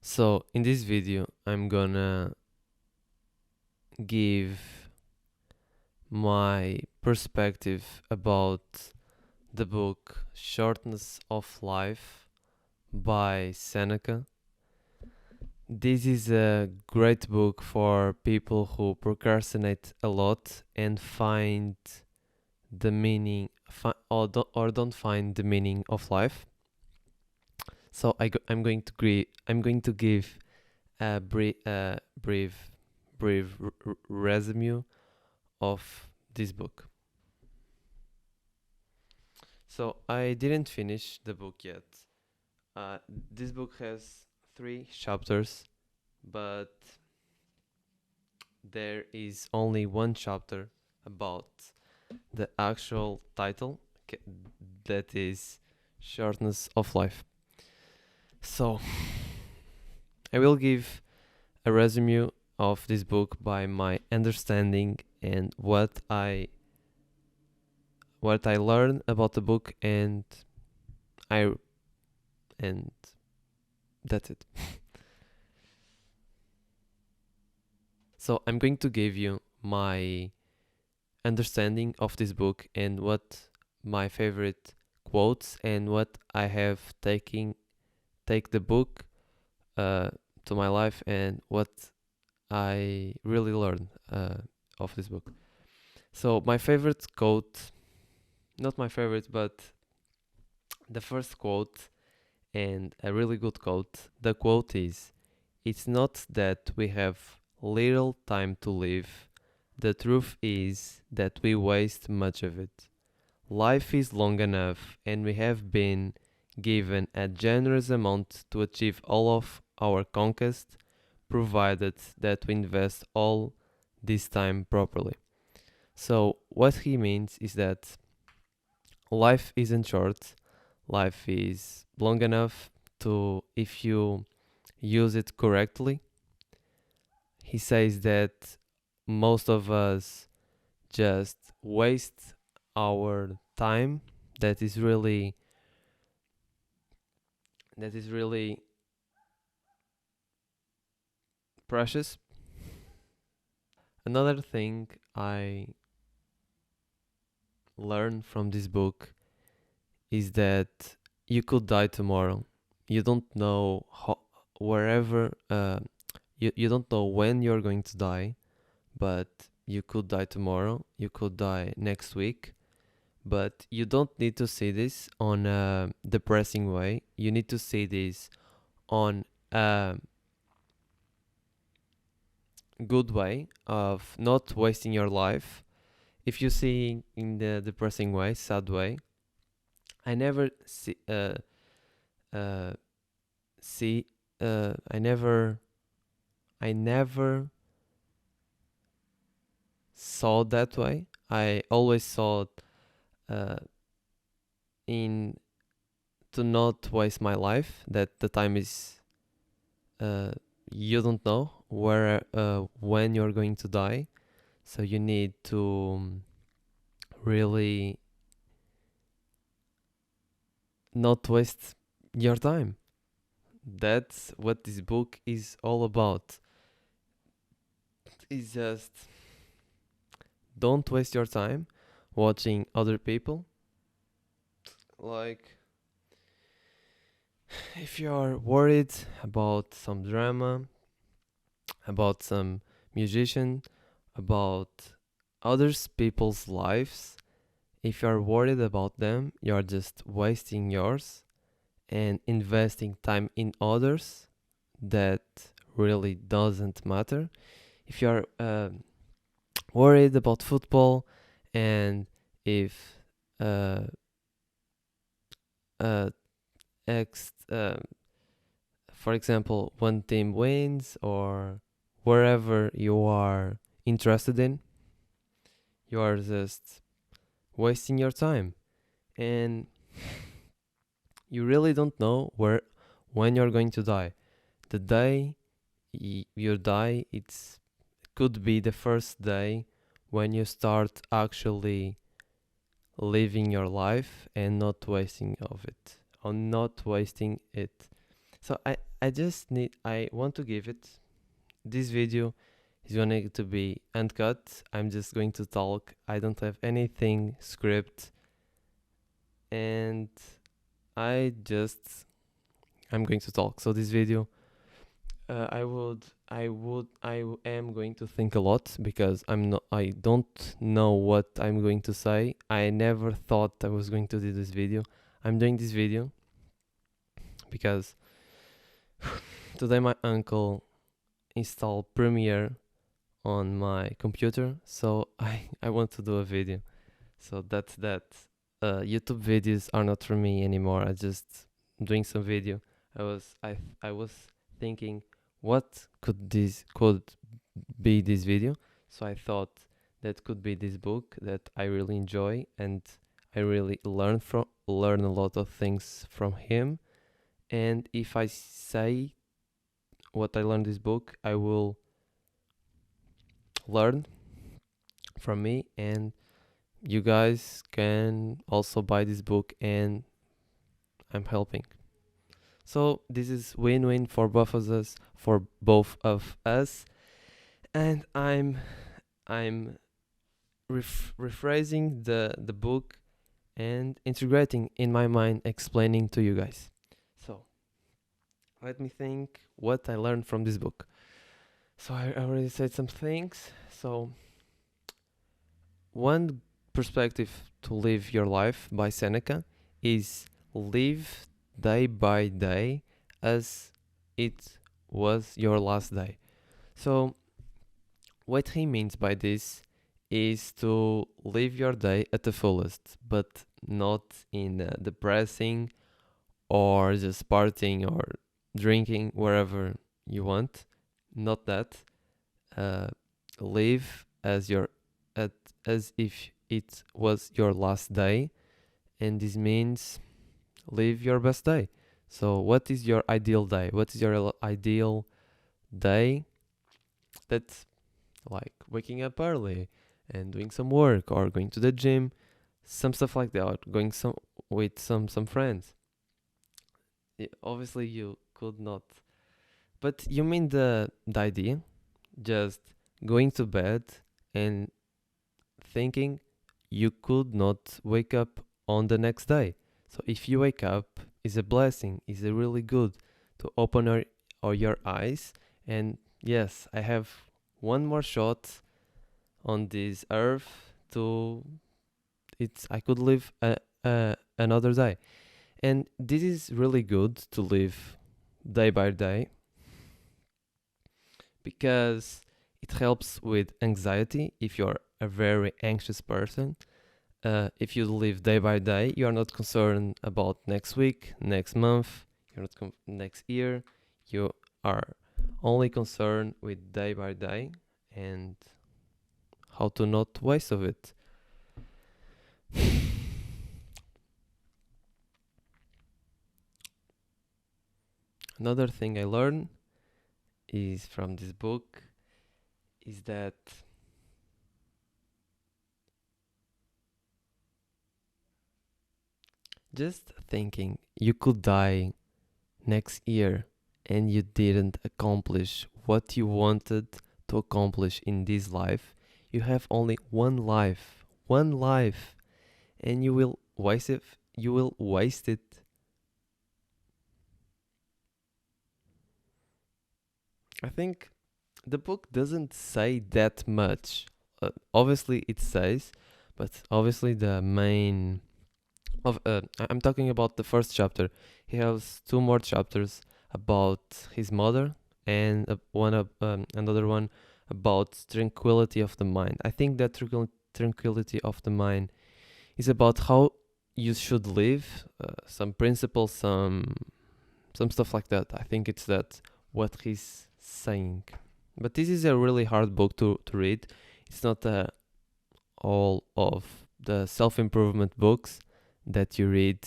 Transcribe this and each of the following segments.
So in this video, I'm gonna give my perspective about the book Shortness of Life by Seneca. This is a great book for people who procrastinate a lot and find the meaning or don't find the meaning of life. So I'm going to give a brief resume of this book. So I didn't finish the book yet. This book has 3 chapters, but there is only one chapter about the actual title, that is Shortness of Life. So I will give a resume of this book by my understanding and what I learned about the book, I and that's it. So I'm going to give you my understanding of this book and what my favorite quotes and what I have take the book uh, to my life and what I really learned of this book. So my favorite quote, not my favorite, but the first quote and a really good quote. The quote is, "It's not that we have little time to live. The truth is that we waste much of it. Life is long enough, and we have been given a generous amount to achieve all of our conquest, provided that we invest all this time properly." So, what he means is that life isn't short, life is long enough to, if you use it correctly. He says that most of us just waste our time that is really that is really precious. Another thing I learned from this book is that you could die tomorrow. You don't know wherever you don't know when you're going to die, but you could die tomorrow, you could die next week. But you don't need to see this on a depressing way. You need to see this on a good way of not wasting your life. If you see in the depressing way, sad way, I never uh, see, I never saw that way. I always saw it uh, in to not waste my life. That the time is, you don't know when you're going to die, so you need to really not waste your time. That's what this book is all about. It's just don't waste your time watching other people. Like, if you're worried about some drama, about some musician, about others people's lives, if you're worried about them, you're just wasting yours and investing time in others that really doesn't matter. If you're worried about football, and if uh, uh, ex, for example, one team wins or wherever you are interested in, you are just wasting your time, and you really don't know when you're going to die. The day you die, it's could be the first day when you start actually living your life and not wasting of it or not wasting it. So I want to give it. This video is going to be uncut. I'm just going to talk. I don't have anything script, and I'm going to talk. So this video, I am going to think a lot because I don't know what I'm going to say. I never thought I was going to do this video. I'm doing this video because today my uncle installed Premiere on my computer, so I want to do a video. So that's that. YouTube videos are not for me anymore. I just doing some video. I was thinking what could be this video. So I thought that could be this book that I really enjoy and I really learn a lot of things from him. And if I say what I learned this book, I will learn from me, and you guys can also buy this book and I'm helping. So this is win-win for both of us, and I'm rephrasing the book and integrating in my mind, explaining to you guys. So let me think what I learned from this book. So I already said some things. So one perspective to live your life by Seneca is live day by day as it was your last day. So what he means by this is to live your day at the fullest, but not in a depressing or just partying or drinking wherever you want. Not that. Uh, live at as if it was your last day, and this means live your best day. So, what is your ideal day? What is your ideal day? That's like waking up early and doing some work or going to the gym, some stuff like that, or going some with some friends. Obviously, you could not, but you mean the idea, just going to bed and thinking you could not wake up on the next day. So if you wake up, is a blessing, is a really good to open or your eyes. And yes, I have one more shot on this earth to I could live another day. And this is really good to live day by day because it helps with anxiety if you're a very anxious person. If you live day by day, you are not concerned about next week, next month, you're not next year. You are only concerned with day by day and how to not waste of it. Another thing I learned is from this book is that just thinking you could die next year and you didn't accomplish what you wanted to accomplish in this life, you have only one life, and you will waste it. You will waste it. I think the book doesn't say that much. Obviously, it says, but obviously the main I'm talking about the first chapter. He has two more chapters about his mother and another one about tranquility of the mind. I think that tranquility of the mind is about how you should live, some principles, some stuff like that. I think it's that what he's saying. But this is a really hard book to read. It's not all of the self-improvement books that you read.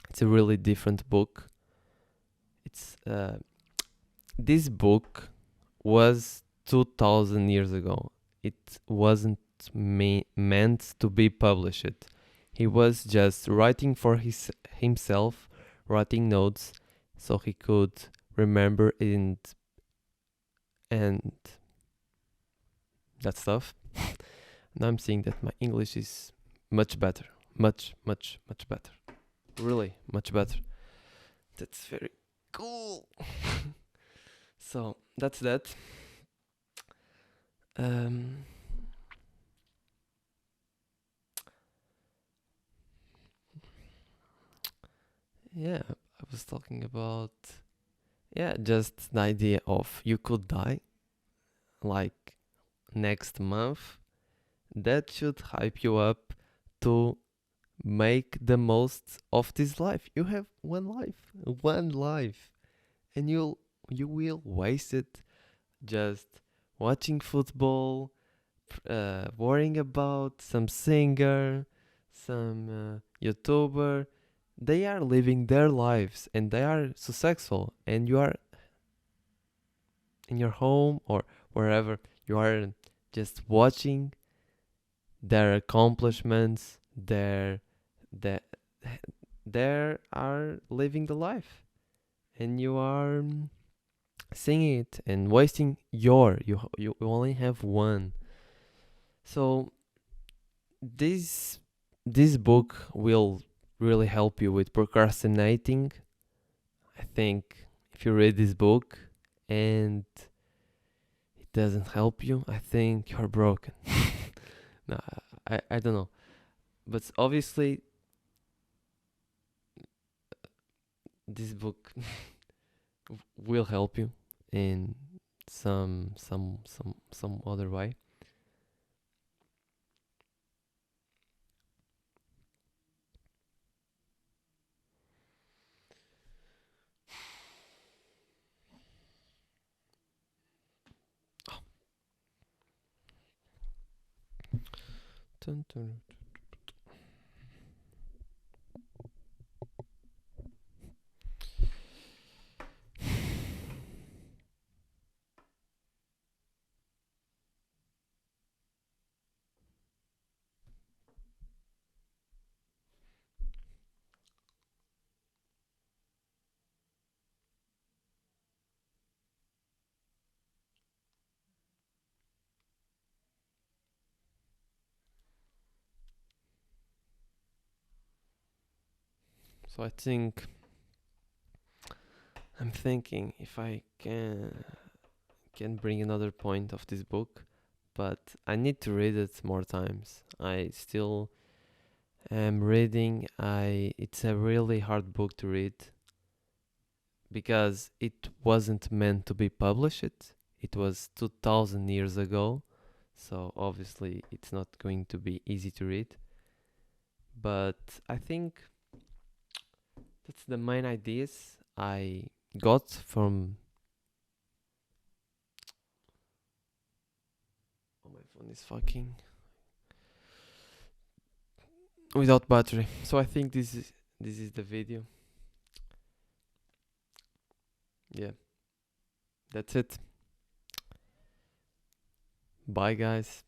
It's a really different book. It's this book was 2000 years ago. It wasn't meant to be published. He was just writing for himself, writing notes, so he could remember and that stuff. Now I'm seeing that my English is much better, much better, really much better. That's very cool. So that's that. Um, yeah, I was talking about, yeah, just the idea of you could die like next month. That should hype you up to make the most of this life. You have one life, and you will waste it just watching football, worrying about some singer, some YouTuber. They are living their lives and they are successful, and you are in your home or wherever you are just watching their accomplishments, their they are living the life, and you are seeing it and wasting you only have one. So this this book will really help you with procrastinating. I think if you read this book and it doesn't help you, I think you're broken. No, I don't know, but obviously this book will help you in some other way. Dun, dun. So I think I'm thinking if I can bring another point of this book, but I need to read it more times. I still am reading. I It's a really hard book to read because it wasn't meant to be published. It was 2000 years ago. So obviously it's not going to be easy to read, but I think that's the main ideas I got from. Oh, my phone is fucking without battery. So I think this is the video. Yeah, that's it. Bye guys.